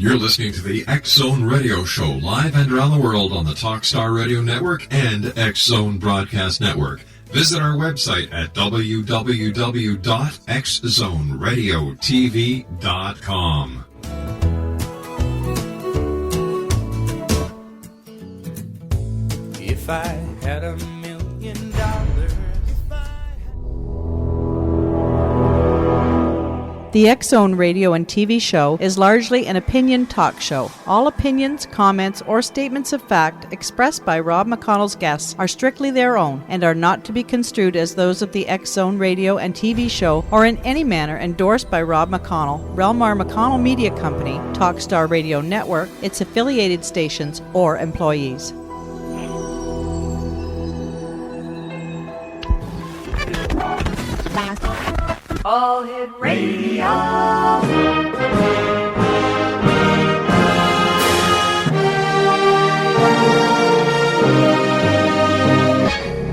You're listening to the X Zone Radio Show, live and around the world on the Talkstar Radio Network and X Zone Broadcast Network. Visit our website at www.xzoneradiotv.com. If I had $1 million. The X Zone radio and TV show is largely an opinion talk show. All opinions, comments, or statements of fact expressed by Rob McConnell's guests are strictly their own and are not to be construed as those of the X Zone radio and TV show or in any manner endorsed by Rob McConnell, Relmar McConnell Media Company, Talkstar Radio Network, its affiliated stations, or employees. All Hit Radio.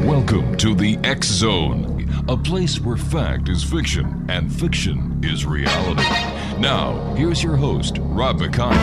Welcome to the X Zone, a place where fact is fiction and fiction is reality. Now, here's your host, Rob McConnell.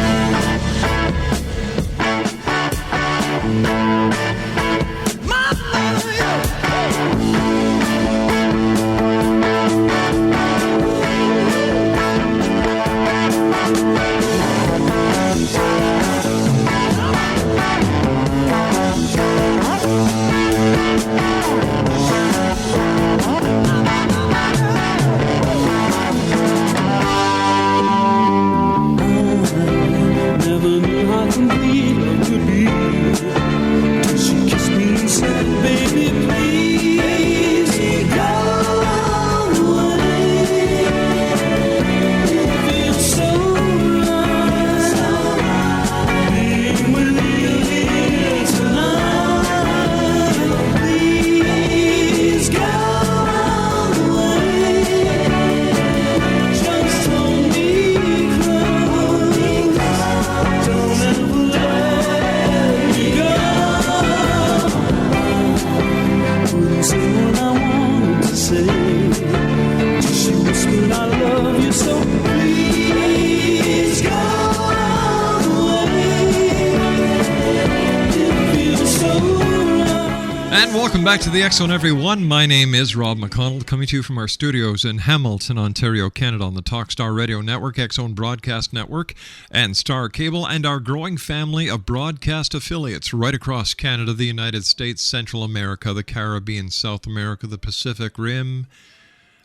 Back to the X Zone, everyone. My name is Rob McConnell, coming to you from our studios in Hamilton, Ontario, Canada, on the Talkstar Radio Network, X Zone Broadcast Network, and Star Cable, and our growing family of broadcast affiliates right across Canada, the United States, Central America, the Caribbean, South America, the Pacific Rim,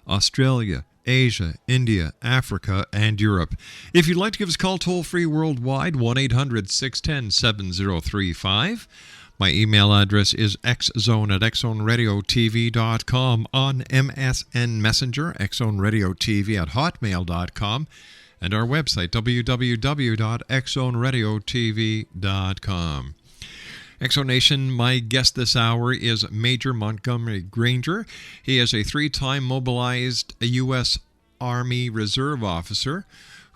Australia, Asia, India, Africa, and Europe. If you'd like to give us a call toll-free worldwide, 1-800-610-7035. My email address is xzone@xzoneradiotv.com, on MSN Messenger, xzoneradiotv@hotmail.com, and our website, www.xzoneradiotv.com. Exonation, my guest this hour is Major Montgomery Granger. He is a 3-time mobilized U.S. Army Reserve officer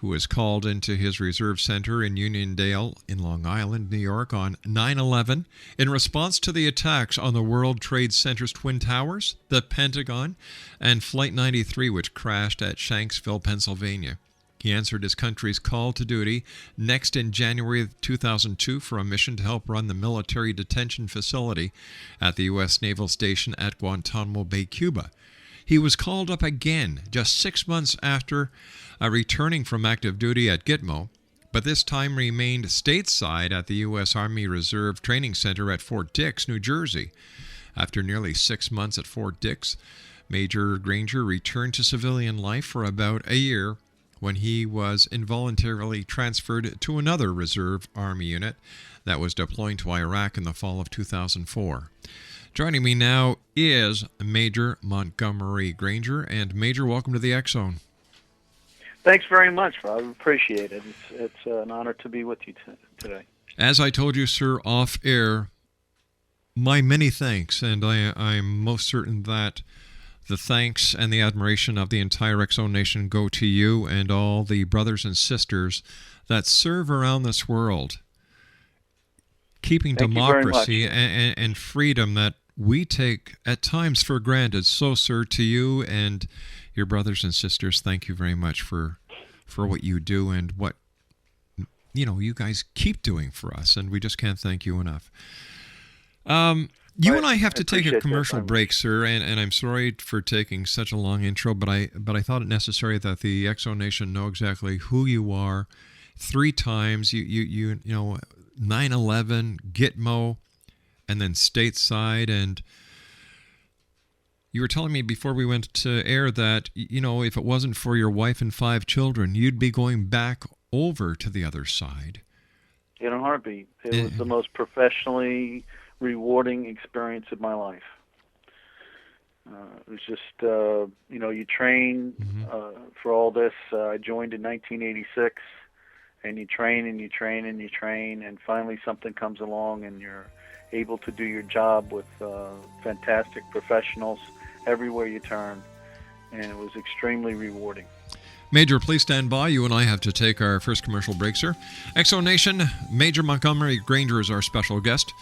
who was called into his reserve center in Uniondale in Long Island, New York on 9/11 in response to the attacks on the World Trade Center's Twin Towers, the Pentagon, and Flight 93, which crashed at Shanksville, Pennsylvania. He answered his country's call to duty next in January of 2002 for a mission to help run the military detention facility at the U.S. Naval Station at Guantanamo Bay, Cuba. He was called up again just 6 months after returning from active duty at Gitmo, but this time remained stateside at the U.S. Army Reserve Training Center at Fort Dix, New Jersey. After nearly 6 months at Fort Dix, Major Granger returned to civilian life for about a year when he was involuntarily transferred to another Reserve Army unit that was deploying to Iraq in the fall of 2004. Joining me now is Major Montgomery Granger. And Major, welcome to the X Zone. Thanks very much, Rob. I appreciate it. It's an honor to be with you today. As I told you, sir, off air, my many thanks, and I'm most certain that the thanks and the admiration of the entire X Zone Nation go to you and all the brothers and sisters that serve around this world, keeping democracy and freedom that we take at times for granted. So, sir, to you and your brothers and sisters, thank you very much for what you do and what you guys keep doing for us, and we just can't thank you enough. You and I have to take a commercial break, sir, and I'm sorry for taking such a long intro, but I thought it necessary that the X Zone Nation know exactly who you are. 3 times, you know, 9/11, Gitmo, and then stateside, and you were telling me before we went to air that, if it wasn't for your wife and 5 children, you'd be going back over to the other side. In a heartbeat. It was the most professionally rewarding experience of my life. It was just, you train for all this. I joined in 1986, and you train and you train and you train, and finally something comes along and you're able to do your job with fantastic professionals everywhere you turn, and it was extremely rewarding. Major, please stand by. You and I have to take our first commercial break, sir. X Zone Nation, Major Montgomery Granger is our special guest.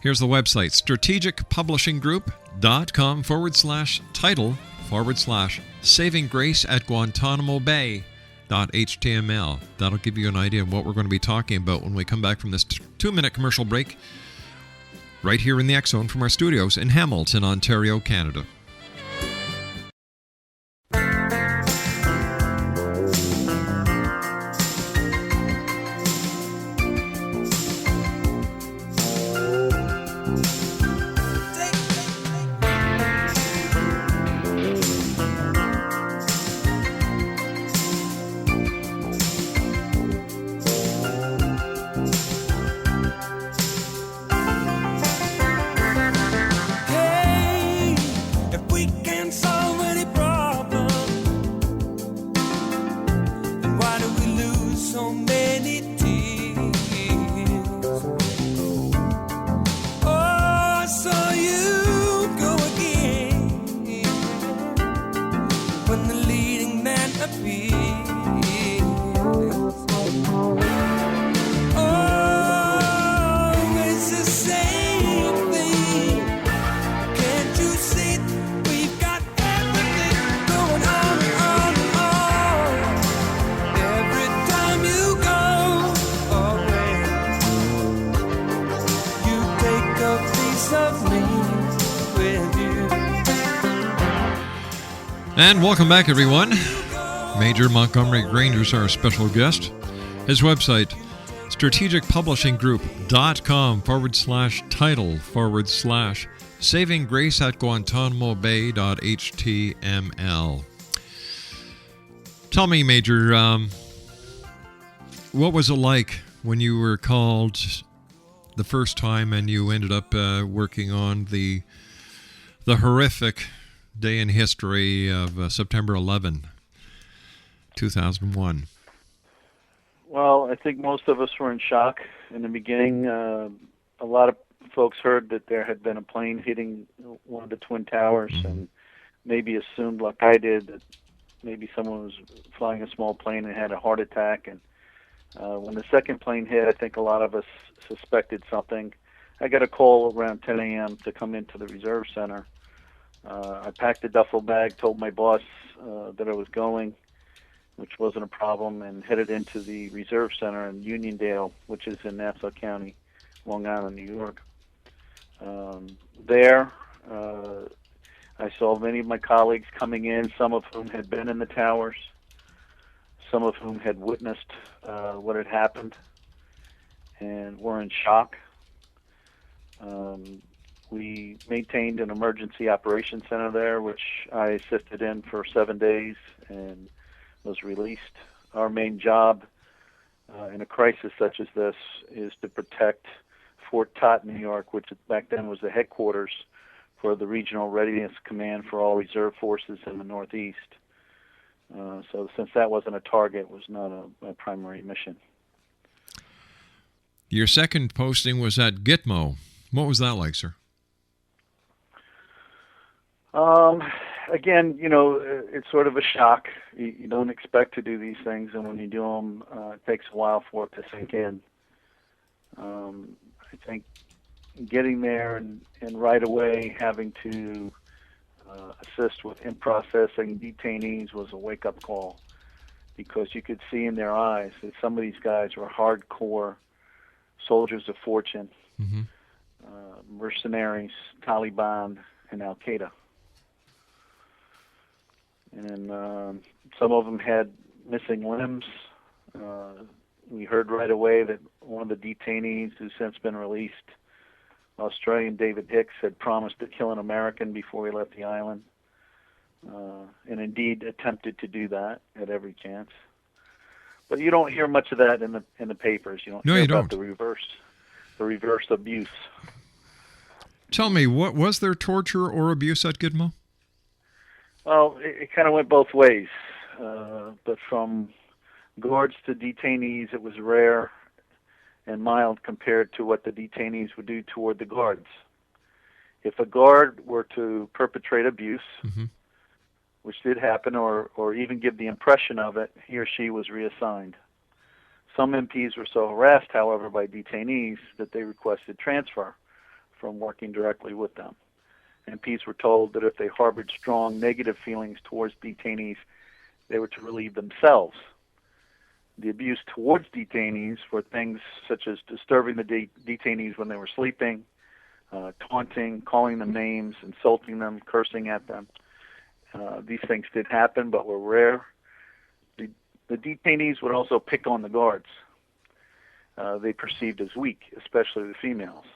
Here's the website, strategicpublishinggroup.com/title/Saving Grace at Guantanamo Bay .html. That'll give you an idea of what we're going to be talking about when we come back from this 2-minute commercial break right here in the X Zone from our studios in Hamilton, Ontario, Canada. And welcome back, everyone. Major Montgomery Granger is our special guest. His website, strategicpublishinggroup.com/title/Saving Grace at Guantanamo Bay .html. Tell me, Major, what was it like when you were called the first time and you ended up working on the horrific day in history of September 11, 2001? Well, I think most of us were in shock in the beginning. A lot of folks heard that there had been a plane hitting one of the Twin Towers, and maybe assumed, like I did, that maybe someone was flying a small plane and had a heart attack. And when the second plane hit, I think a lot of us suspected something. I got a call around 10 a.m. to come into the Reserve Center. I packed a duffel bag, told my boss that I was going, which wasn't a problem, and headed into the Reserve Center in Uniondale, which is in Nassau County, Long Island, New York. There, I saw many of my colleagues coming in, some of whom had been in the towers, some of whom had witnessed what had happened and were in shock. We maintained an emergency operations center there, which I assisted in for 7 days and was released. Our main job in a crisis such as this is to protect Fort Todd, New York, which back then was the headquarters for the Regional Readiness Command for all reserve forces in the Northeast. So since that wasn't a target, it was not a primary mission. Your second posting was at Gitmo. What was that like, sir? Again, it's sort of a shock. You don't expect to do these things, and when you do them, it takes a while for it to sink in. I think getting there and right away having to assist with in-processing detainees was a wake-up call. because you could see in their eyes that some of these guys were hardcore soldiers of fortune, mercenaries, Taliban, and Al-Qaeda. And some of them had missing limbs. We heard right away that one of the detainees, who's since been released, Australian David Hicks, had promised to kill an American before he left the island, and indeed attempted to do that at every chance. But you don't hear much of that in the papers. You don't hear about the reverse abuse. Tell me, what was there torture or abuse at Gitmo? Well, it kind of went both ways, but from guards to detainees, it was rare and mild compared to what the detainees would do toward the guards. If a guard were to perpetrate abuse, which did happen, or even give the impression of it, he or she was reassigned. Some MPs were so harassed, however, by detainees that they requested transfer from working directly with them. MPs were told that if they harbored strong negative feelings towards detainees, they were to relieve themselves. The abuse towards detainees were things such as disturbing the detainees when they were sleeping, taunting, calling them names, insulting them, cursing at them. These things did happen, but were rare. The detainees would also pick on the guards. They perceived as weak, especially the females.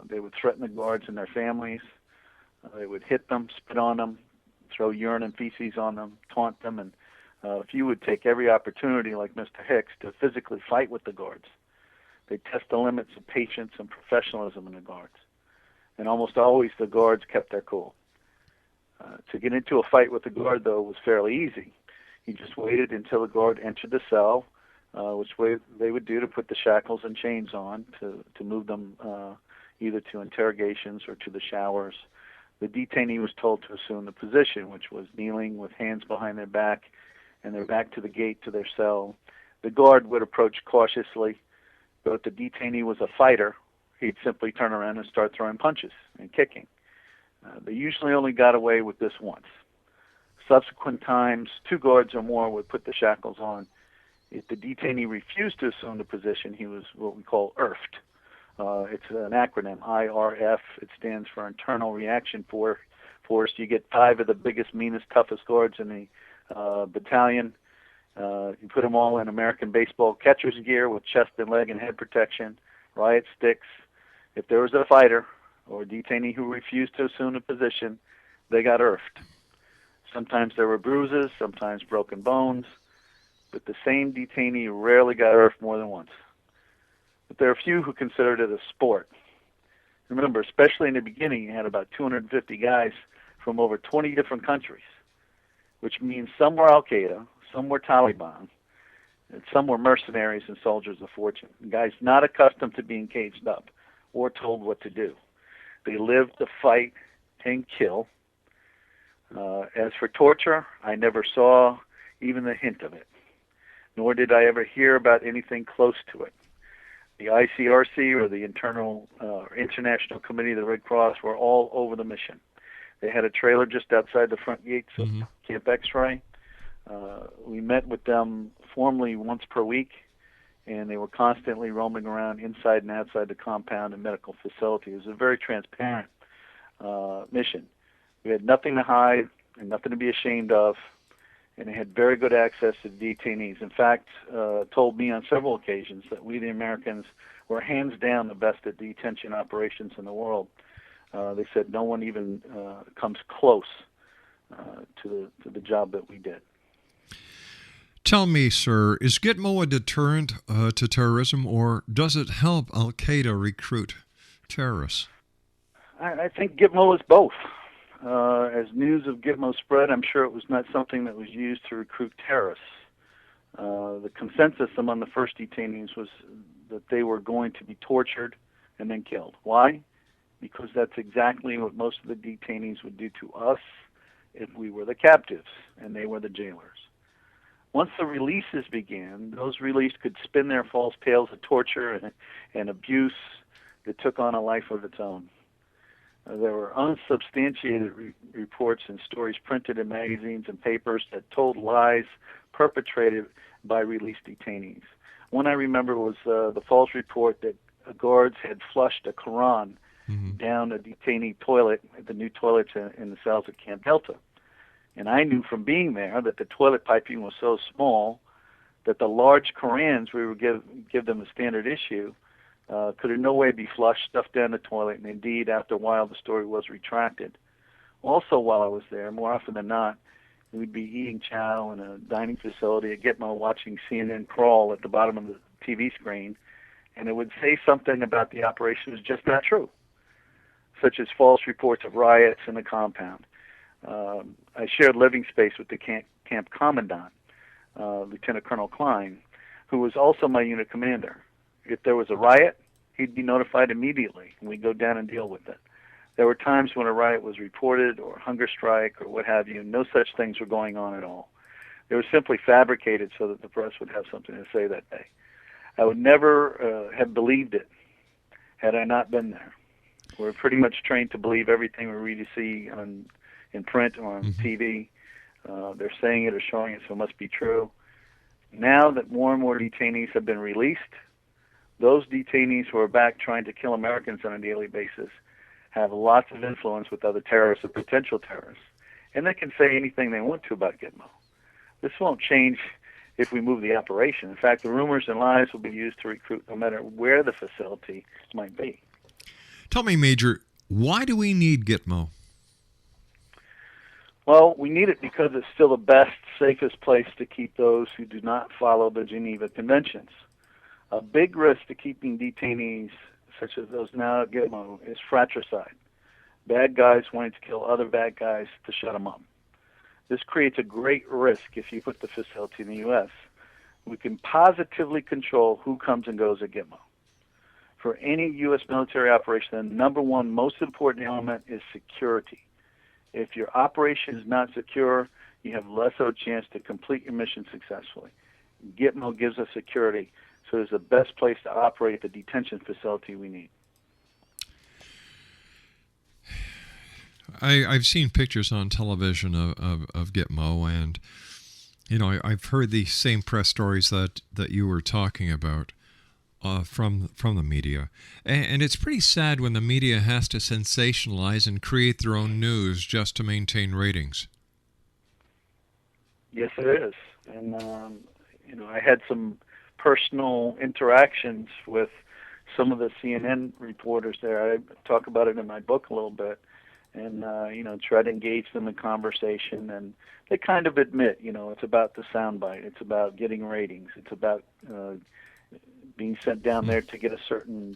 They would threaten the guards and their families. They would hit them, spit on them, throw urine and feces on them, taunt them, and if you would take every opportunity, like Mr. Hicks, to physically fight with the guards. They test the limits of patience and professionalism in the guards. And almost always the guards kept their cool. To get into a fight with the guard, though, was fairly easy. You just waited until the guard entered the cell, which way they would do to put the shackles and chains on to move them either to interrogations or to the showers. The detainee was told to assume the position, which was kneeling with hands behind their back and their back to the gate to their cell. The guard would approach cautiously, but if the detainee was a fighter, he'd simply turn around and start throwing punches and kicking. They usually only got away with this once. Subsequent times, 2 guards or more would put the shackles on. If the detainee refused to assume the position, he was what we call IRFed. It's an acronym, IRF. It stands for Internal Reaction Force. You get 5 of the biggest, meanest, toughest guards in the battalion. You put them all in American baseball catcher's gear with chest and leg and head protection, riot sticks. If there was a fighter or a detainee who refused to assume a position, they got IRFed. Sometimes there were bruises, sometimes broken bones, but the same detainee rarely got IRFed more than once. But there are a few who considered it a sport. Remember, especially in the beginning, you had about 250 guys from over 20 different countries, which means some were Al-Qaeda, some were Taliban, and some were mercenaries and soldiers of fortune, guys not accustomed to being caged up or told what to do. They lived to fight and kill. As for torture, I never saw even the hint of it, nor did I ever hear about anything close to it. The ICRC, or the International Committee of the Red Cross, were all over the mission. They had a trailer just outside the front gates of Camp X-Ray. We met with them formally once per week, and they were constantly roaming around inside and outside the compound and medical facility. It was a very transparent mission. We had nothing to hide and nothing to be ashamed of, and they had very good access to detainees. In fact, told me on several occasions that we, the Americans, were hands down the best at detention operations in the world. They said no one even comes close to the job that we did. Tell me, sir, is Gitmo a deterrent to terrorism, or does it help Al-Qaeda recruit terrorists? I think Gitmo is both. As news of Gitmo spread, I'm sure it was not something that was used to recruit terrorists. The consensus among the first detainees was that they were going to be tortured and then killed. Why? Because that's exactly what most of the detainees would do to us if we were the captives and they were the jailers. Once the releases began, those released could spin their false tales of torture and abuse that took on a life of its own. There were unsubstantiated reports and stories printed in magazines and papers that told lies perpetrated by released detainees. One I remember was the false report that guards had flushed a Quran down a detainee toilet, the new toilets in the cells at Camp Delta. And I knew from being there that the toilet piping was so small that the large Qurans we would give them a standard issue could in no way be flushed, stuffed down the toilet, and indeed, after a while, the story was retracted. Also, while I was there, more often than not, we'd be eating chow in a dining facility at Gitmo, watching CNN crawl at the bottom of the TV screen, and it would say something about the operation was just not true, such as false reports of riots in the compound. I shared living space with the camp commandant, Lieutenant Colonel Klein, who was also my unit commander. If there was a riot, he'd be notified immediately, and we'd go down and deal with it. There were times when a riot was reported, or hunger strike, or what have you. No such things were going on at all. They were simply fabricated so that the press would have something to say that day. I would never have believed it had I not been there. We're pretty much trained to believe everything we read or see in print or on TV. They're saying it or showing it, so it must be true. Now that more and more detainees have been released, those detainees who are back trying to kill Americans on a daily basis have lots of influence with other terrorists or potential terrorists, and they can say anything they want to about Gitmo. This won't change if we move the operation. In fact, the rumors and lies will be used to recruit no matter where the facility might be. Tell me, Major, why do we need Gitmo? Well, we need it because it's still the best, safest place to keep those who do not follow the Geneva Conventions. A big risk to keeping detainees, such as those now at Gitmo, is fratricide. Bad guys wanting to kill other bad guys to shut them up. This creates a great risk if you put the facility in the U.S. We can positively control who comes and goes at Gitmo. For any U.S. military operation, the number one most important element is security. If your operation is not secure, you have less of a chance to complete your mission successfully. Gitmo gives us security, so it's the best place to operate the detention facility we need. I've seen pictures on television of Gitmo, and I've heard the same press stories that you were talking about from the media, and it's pretty sad when the media has to sensationalize and create their own news just to maintain ratings. Yes, it is, and I had some personal interactions with some of the CNN reporters there. I talk about it in my book a little bit, and try to engage them in conversation, and they kind of admit, it's about the soundbite, it's about getting ratings, it's about being sent down there to get a certain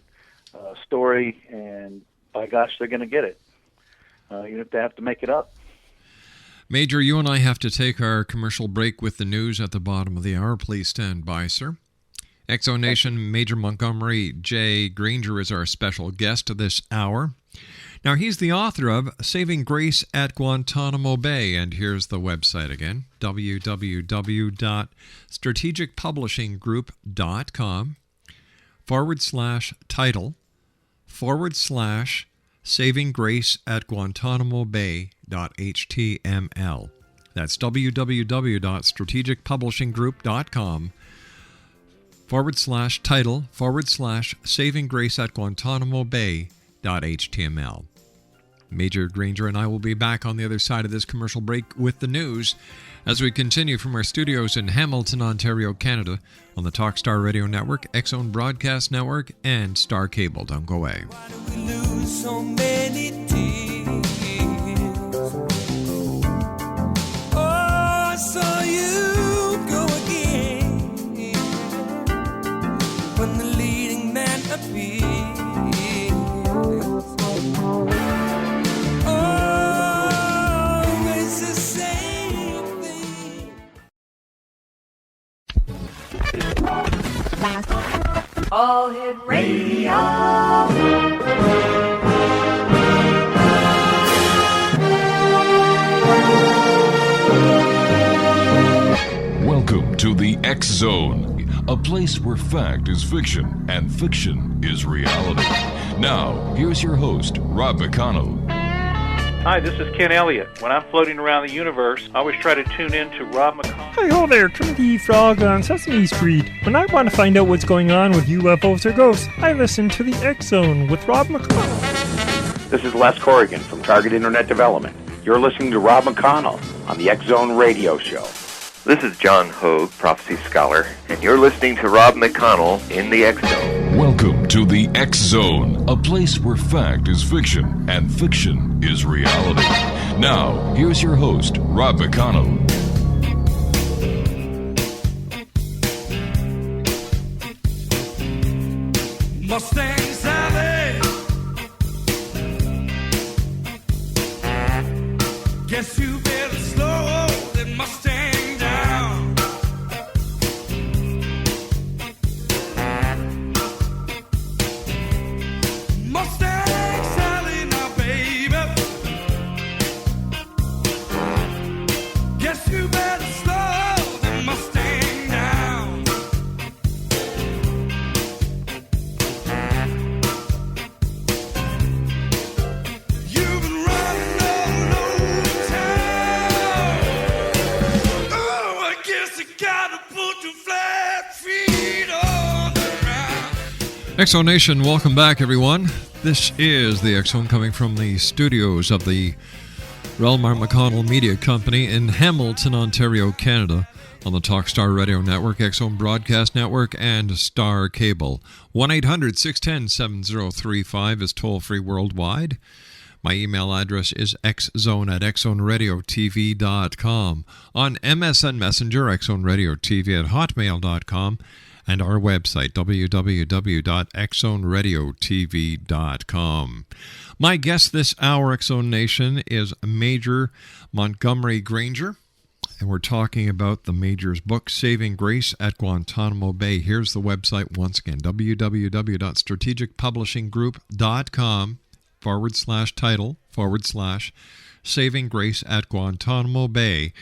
story, and by gosh, they're going to get it, even if they have to make it up. Major, you and I have to take our commercial break with the news at the bottom of the hour. Please stand by, sir. Exo Nation, Major Montgomery J. Granger is our special guest this hour. Now, he's the author of Saving Grace at Guantanamo Bay, and here's the website again, www.strategicpublishinggroup.com/title/Saving Grace at Guantanamo Bay.html. That's www.strategicpublishinggroup.com/title/Saving Grace at Guantanamo Bay.html. Major Granger and I will be back on the other side of this commercial break with the news as we continue from our studios in Hamilton, Ontario, Canada, on the Talkstar Radio Network, X-Zone Broadcast Network, and Star Cable. Don't go away. Why do we lose so many tears? Oh, I saw you go again when the leading man appears. All Hit Radio. Welcome to the X-Zone, a place where fact is fiction and fiction is reality. Now, here's your host, Rob McConnell. Hi, this is Ken Elliott. When I'm floating around the universe, I always try to tune in to Rob McConnell. Hi ho there, Trinity Frog on Sesame Street. When I want to find out what's going on with UFOs or ghosts, I listen to the X Zone with Rob McConnell. This is Les Corrigan from Target Internet Development. You're listening to Rob McConnell on the X Zone Radio Show. This is John Hogue, Prophecy Scholar, and you're listening to Rob McConnell in the X Zone. Welcome to the X Zone, a place where fact is fiction and fiction is reality. Now, here's your host, Rob McConnell. Mustang Sally, guess you better slow that Mustang down. Mustang Sally now, baby, guess you better slow that Mustang down. You've been running all over town. Oh, I guess you gotta put your flat feet on the ground. Exo Nation, welcome back, everyone. This is the Exxon coming from the studios of the Relmar McConnell Media Company in Hamilton, Ontario, Canada, on the Talkstar Radio Network, Exxon Broadcast Network, and Star Cable. 1-800-610-7035 is toll-free worldwide. My email address is xzone@xzoneradiotv.com. On MSN Messenger, xzoneradiotv@hotmail.com. And our website, www.xzoneradiotv.com. My guest this hour, Exxon Nation, is Major Montgomery Granger, and we're talking about the Major's book, Saving Grace at Guantanamo Bay. Here's the website once again, www.strategicpublishinggroup.com/title/Saving Grace at Guantanamo Bay.html.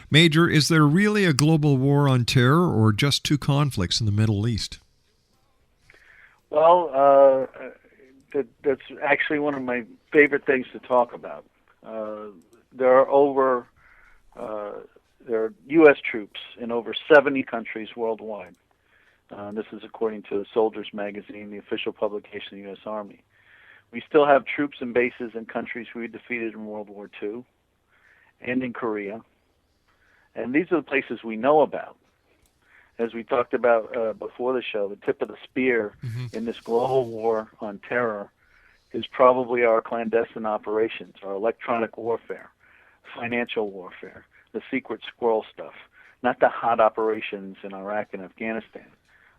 Major, is there really a global war on terror or just two conflicts in the Middle East? Well, that's actually one of my favorite things to talk about. There are U.S. troops in over 70 countries worldwide. This is according to Soldiers Magazine, the official publication of the U.S. Army. We still have troops and bases in countries we defeated in World War II and in Korea. And these are the places we know about. As we talked about before the show, the tip of the spear in this global war on terror is probably our clandestine operations, our electronic warfare, financial warfare, the secret squirrel stuff, not the hot operations in Iraq and Afghanistan,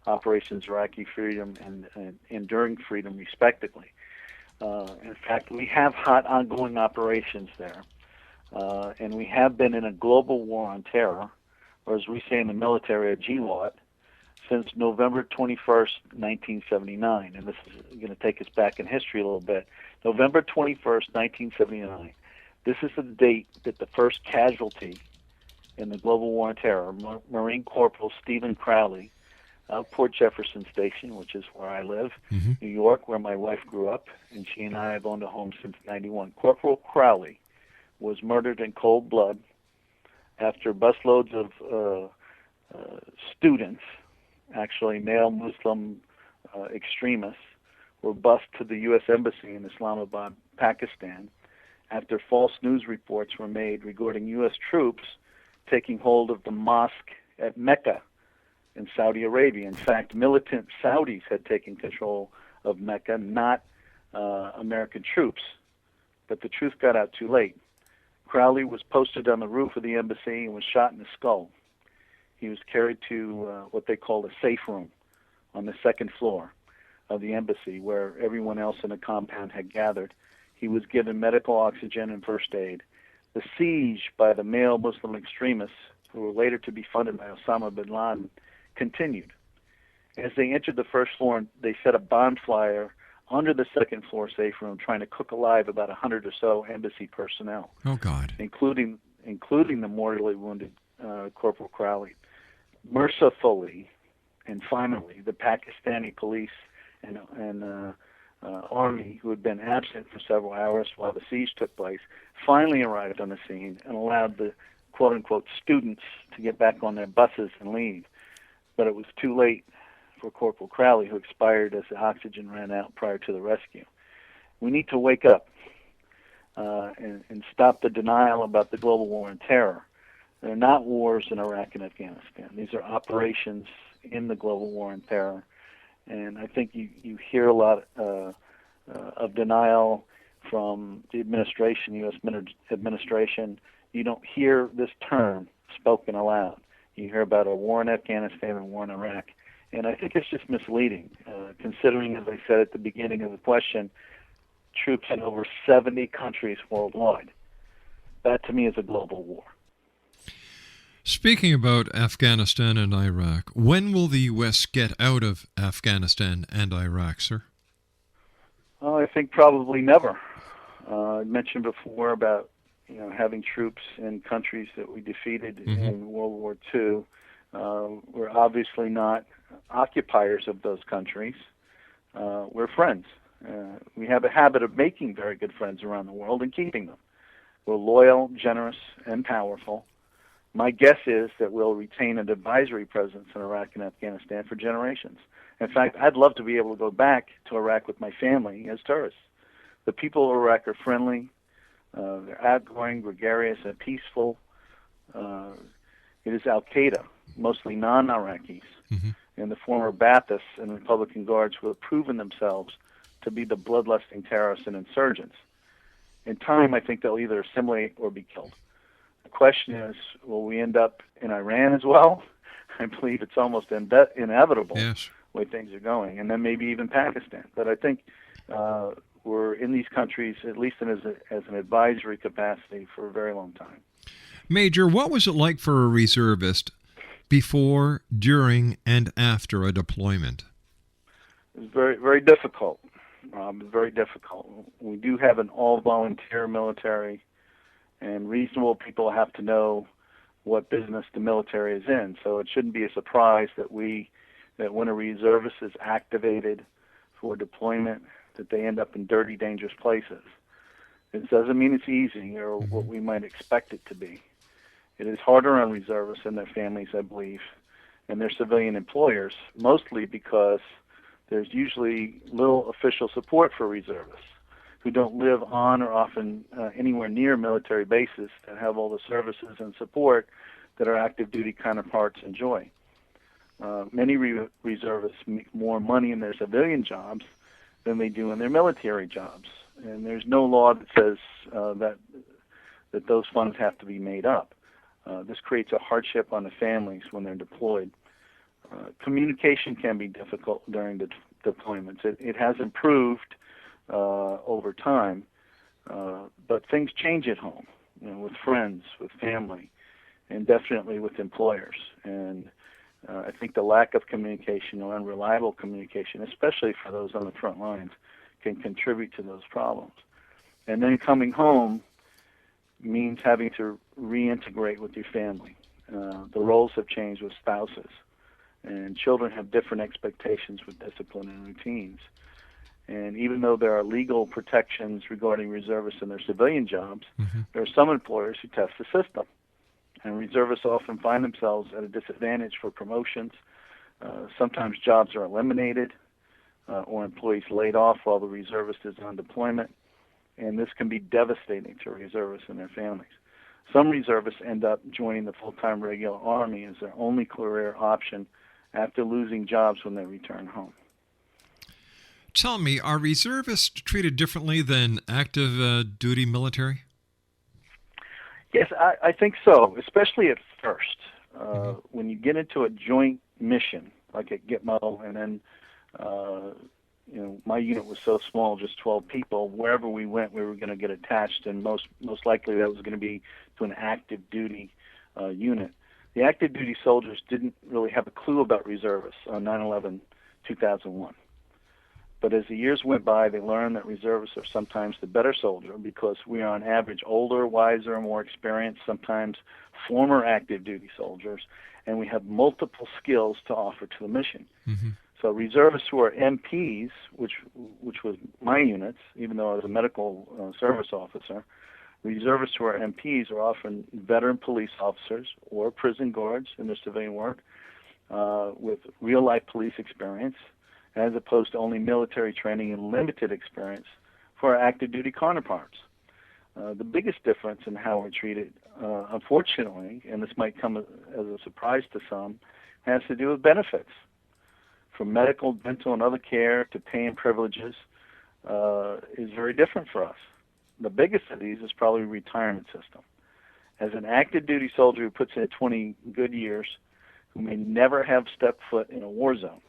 operations Iraqi freedom and enduring freedom, respectively. In fact, we have hot ongoing operations there. And we have been in a global war on terror, or as we say in the military, a GWOT, since November 21st, 1979. And this is going to take us back in history a little bit. November 21st, 1979. This is the date that the first casualty in the global war on terror, Marine Corporal Stephen Crowley, of Port Jefferson Station, which is where I live, New York, where my wife grew up, and she and I have owned a home since '91. Corporal Crowley was murdered in cold blood after busloads of students, actually male Muslim extremists, were bussed to the U.S. Embassy in Islamabad, Pakistan, after false news reports were made regarding U.S. troops taking hold of the mosque at Mecca in Saudi Arabia. In fact, militant Saudis had taken control of Mecca, not American troops. But the truth got out too late. Crowley was posted on the roof of the embassy and was shot in the skull. He was carried to what they called a safe room on the second floor of the embassy, where everyone else in the compound had gathered. He was given medical oxygen and first aid. The siege by the male Muslim extremists, who were later to be funded by Osama bin Laden, continued. As they entered the first floor, they set a bonfire under the second floor safe room, trying to cook alive about 100 or so embassy personnel. Oh, God. Including the mortally wounded Corporal Crowley. Mercifully, and finally, the Pakistani police and Army, who had been absent for several hours while the siege took place, finally arrived on the scene and allowed the quote-unquote students to get back on their buses and leave. But it was too late for Corporal Crowley, who expired as the oxygen ran out prior to the rescue. We need to wake up and stop the denial about the global war on terror. They're not wars in Iraq and Afghanistan. These are operations in the global war on terror. And I think you hear a lot of denial from the administration, U.S. administration. You don't hear this term spoken aloud. You hear about a war in Afghanistan and a war in Iraq. And I think it's just misleading, considering, as I said at the beginning of the question, troops in over 70 countries worldwide. That, to me, is a global war. Speaking about Afghanistan and Iraq, when will the U.S. get out of Afghanistan and Iraq, sir? Well, I think probably never. I mentioned before about having troops in countries that we defeated in World War II. We're obviously not occupiers of those countries. We're friends. We have a habit of making very good friends around the world and keeping them. We're loyal, generous, and powerful. My guess is that we'll retain an advisory presence in Iraq and Afghanistan for generations. In fact, I'd love to be able to go back to Iraq with my family as tourists. The people of Iraq are friendly. They're outgoing, gregarious, and peaceful. It is Al-Qaeda, mostly non-Iraqis, and the former Ba'athist and Republican Guards who have proven themselves to be the bloodlusting terrorists and insurgents. In time, I think they'll either assimilate or be killed. The question is, will we end up in Iran as well? I believe it's almost inevitable the way things are going, and then maybe even Pakistan. But I think we're in these countries, at least as an advisory capacity, for a very long time. Major, what was it like for a reservist before, during, and after a deployment? It was very, very difficult. Very difficult. We do have an all-volunteer military, and reasonable people have to know what business the military is in. So it shouldn't be a surprise that when a reservist is activated for deployment, that they end up in dirty, dangerous places. It doesn't mean it's easy or what we might expect it to be. It is harder on reservists and their families, I believe, and their civilian employers, mostly because there's usually little official support for reservists who don't live on or often anywhere near military bases that have all the services and support that our active duty counterparts enjoy. Many reservists make more money in their civilian jobs than they do in their military jobs, and there's no law that says that those funds have to be made up. This creates a hardship on the families when they're deployed. Communication can be difficult during the deployments. It has improved over time, but things change at home, with friends, with family, and definitely with employers. And I think the lack of communication or unreliable communication, especially for those on the front lines, can contribute to those problems. And then coming home means having to reintegrate with your family. The roles have changed with spouses, and children have different expectations with discipline and routines. And even though there are legal protections regarding reservists in their civilian jobs, there are some employers who test the system. And reservists often find themselves at a disadvantage for promotions. Sometimes jobs are eliminated or employees laid off while the reservist is on deployment. And this can be devastating to reservists and their families. Some reservists end up joining the full-time regular Army as their only career option after losing jobs when they return home. Tell me, are reservists treated differently than active duty military? Yes, I think so, especially at first. When you get into a joint mission, like at Gitmo, and then my unit was so small, just 12 people. Wherever we went, we were going to get attached, and most likely that was going to be to an active duty unit. The active duty soldiers didn't really have a clue about reservists on 9/11/2001. But as the years went by, they learned that reservists are sometimes the better soldier because we are on average older, wiser, and more experienced, sometimes former active duty soldiers, and we have multiple skills to offer to the mission. So reservists who are MPs, which was my units, even though I was a medical service officer, reservists who are MPs are often veteran police officers or prison guards in their civilian work with real-life police experience, as opposed to only military training and limited experience for our active duty counterparts. The biggest difference in how we're treated, unfortunately, and this might come as a surprise to some, has to do with benefits. From medical, dental, and other care to pay and privileges is very different for us. The biggest of these is probably the retirement system. As an active duty soldier who puts in 20 good years, who may never have stepped foot in a war zone,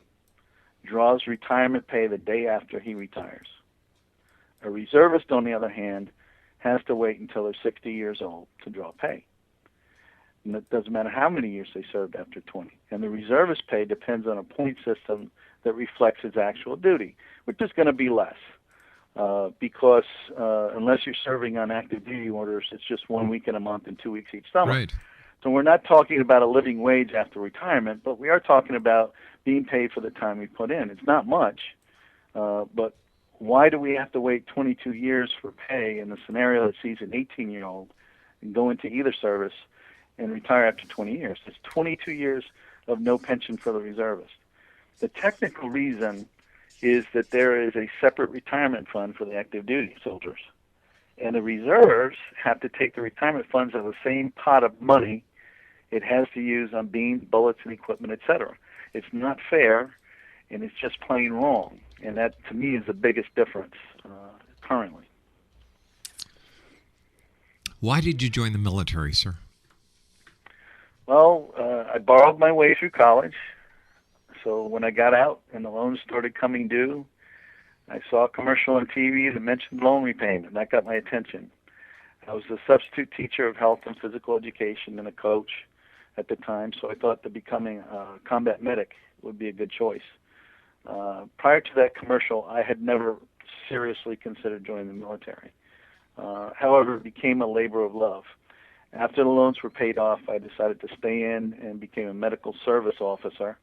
draws retirement pay the day after he retires. A reservist, on the other hand, has to wait until they're 60 years old to draw pay. And it doesn't matter how many years they served after 20. And the reservist pay depends on a point system that reflects his actual duty, which is going to be less. Because unless you're serving on active duty orders, it's just 1 week in a month and 2 weeks each summer. Right. So we're not talking about a living wage after retirement, but we are talking about being paid for the time we put in. It's not much, but why do we have to wait 22 years for pay in the scenario that sees an 18-year-old go into either service and retire after 20 years? It's 22 years of no pension for the reservist. The technical reason is that there is a separate retirement fund for the active duty soldiers. And the reserves have to take the retirement funds of the same pot of money it has to use on beans, bullets, and equipment, etc. It's not fair, and it's just plain wrong. And that, to me, is the biggest difference currently. Why did you join the military, sir? Well, I borrowed my way through college. So when I got out and the loans started coming due, I saw a commercial on TV that mentioned loan repayment. That got my attention. I was a substitute teacher of health and physical education and a coach at the time, so I thought that becoming a combat medic would be a good choice. Prior to that commercial, I had never seriously considered joining the military. However, it became a labor of love. After the loans were paid off, I decided to stay in and became a medical service officer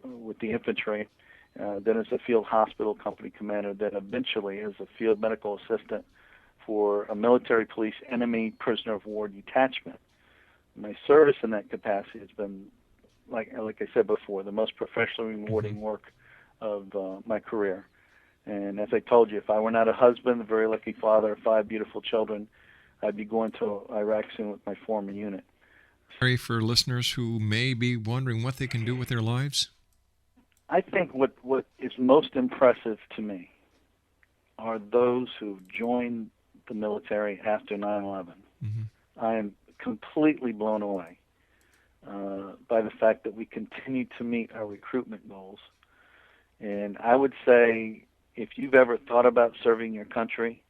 with the infantry, then as a field hospital company commander, then eventually as a field medical assistant for a military police enemy prisoner of war detachment. My service in that capacity has been, like I said before, the most professionally rewarding work of my career. And as I told you, if I were not a husband, a very lucky father of 5 beautiful children, I'd be going to Iraq soon with my former unit. For listeners who may be wondering what they can do with their lives? I think what is most impressive to me are those who joined the military after 9/11. I am completely blown away by the fact that we continue to meet our recruitment goals. And I would say if you've ever thought about serving your country,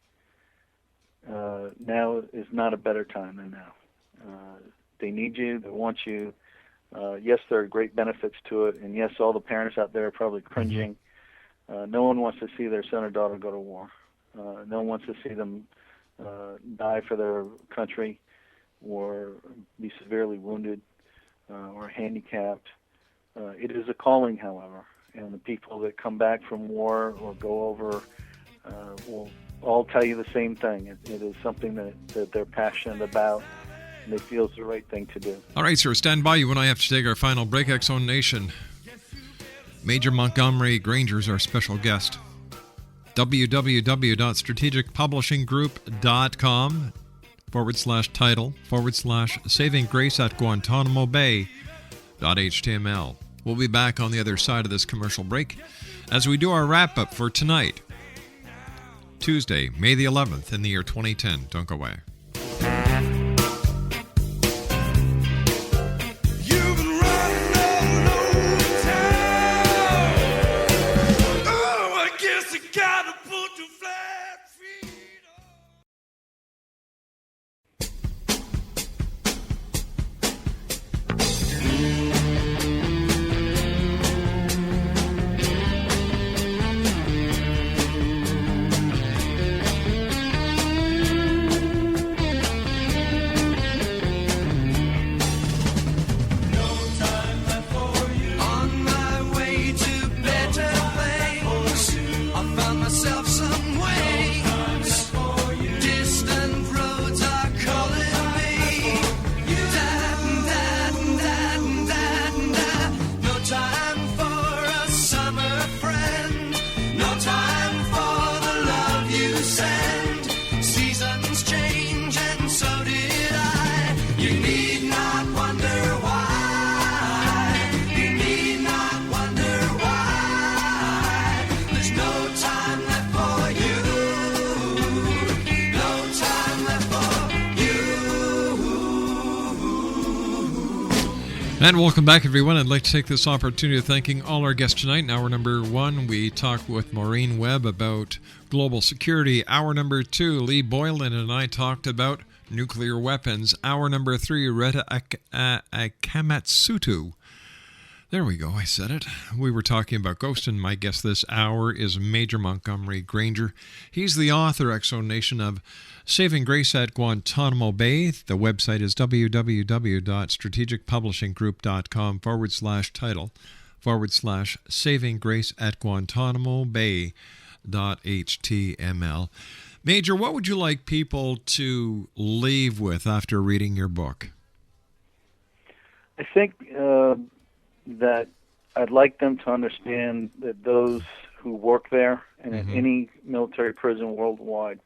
now is not a better time than now. They need you. They want you. Yes, there are great benefits to it. And yes, all the parents out there are probably cringing. No one wants to see their son or daughter go to war. No one wants to see them die for their country or be severely wounded or handicapped. It is a calling, however. And the people that come back from war or go over will all tell you the same thing. It is something that they're passionate about. And they feel it's the right thing to do. All right, sir, stand by. You and I have to take our final break. X-Zone Nation. Major Montgomery Granger is our special guest. www.strategicpublishinggroup.com/title/Saving Grace at Guantanamo Bay.html. We'll be back on the other side of this commercial break as we do our wrap-up for tonight, Tuesday, May the 11th in the year 2010. Don't go away. And welcome back, everyone. I'd like to take this opportunity of thanking all our guests tonight. In hour number 1, we talked with Maureen Webb about global security. Hour number 2, Lee Boylan and I talked about nuclear weapons. Hour number 3, Reta Akamatsutu. There we go, I said it. We were talking about ghosts, and my guest this hour is Major Montgomery Granger. He's the author, Exonation, of Saving Grace at Guantanamo Bay. The website is www.strategicpublishing.group.com/title/Saving Grace at Guantanamo Bay.html. Major, what would you like people to leave with after reading your book? I think that I'd like them to understand that those who work there and in any military prison worldwide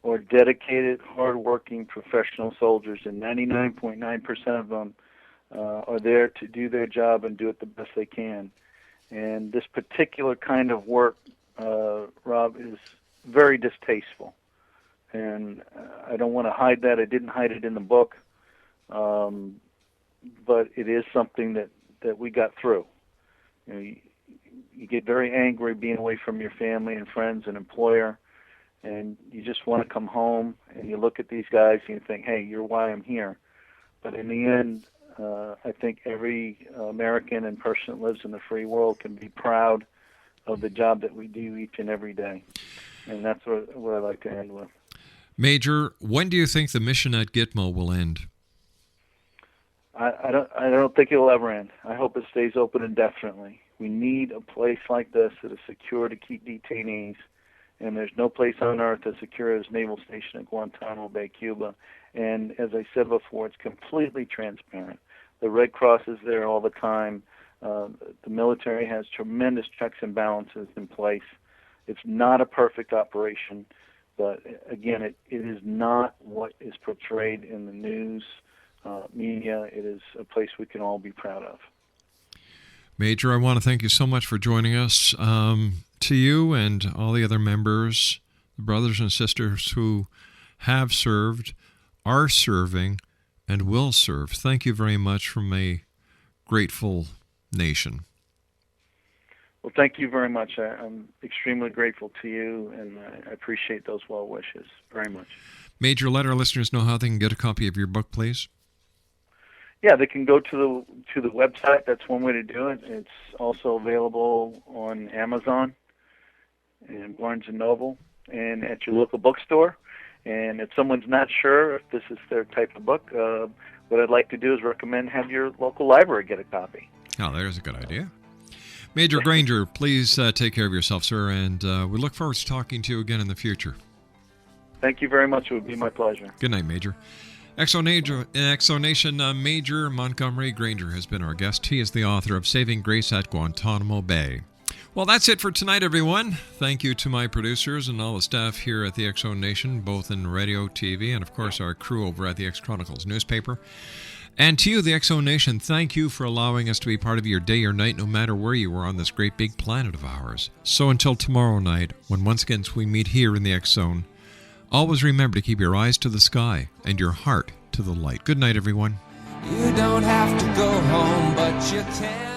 are dedicated, hardworking professional soldiers, and 99.9% of them are there to do their job and do it the best they can. And this particular kind of work, Rob, is very distasteful. And I don't want to hide that. I didn't hide it in the book. But it is something that we got through. You know, you get very angry being away from your family and friends and employer, and you just want to come home, and you look at these guys and you think, hey, you're why I'm here. But in the end, I think every American and person that lives in the free world can be proud of the job that we do each and every day. And that's what I like to end with. Major, when do you think the mission at Gitmo will end? I don't think it'll ever end. I hope it stays open indefinitely. We need a place like this that is secure to keep detainees, and there's no place on earth as secure as Naval Station at Guantanamo Bay, Cuba. And as I said before, it's completely transparent. The Red Cross is there all the time. The military has tremendous checks and balances in place. It's not a perfect operation, but again, it is not what is portrayed in the news media. It is a place we can all be proud of. Major, I want to thank you so much for joining us. To you and all the other members, the brothers and sisters who have served, are serving, and will serve, thank you very much from a grateful nation. Well, thank you very much. I'm extremely grateful to you, and I appreciate those well wishes very much. Major, let our listeners know how they can get a copy of your book, please. Yeah, they can go to the website. That's one way to do it. It's also available on Amazon and Barnes & Noble and at your local bookstore. And if someone's not sure if this is their type of book, what I'd like to do is recommend have your local library get a copy. Oh, there's a good idea. Major Granger, please take care of yourself, sir, and we look forward to talking to you again in the future. Thank you very much. It would be my pleasure. Good night, Major. Exonation Major Montgomery Granger has been our guest. He is the author of Saving Grace at Guantanamo Bay. Well, that's it for tonight, everyone. Thank you to my producers and all the staff here at the Exonation, both in radio, TV, and, of course, our crew over at the X-Chronicles newspaper. And to you, the Exonation, thank you for allowing us to be part of your day or night, no matter where you are on this great big planet of ours. So until tomorrow night, when once again we meet here in the X-Zone, always remember to keep your eyes to the sky and your heart to the light. Good night, everyone. You don't have to go home, but you can.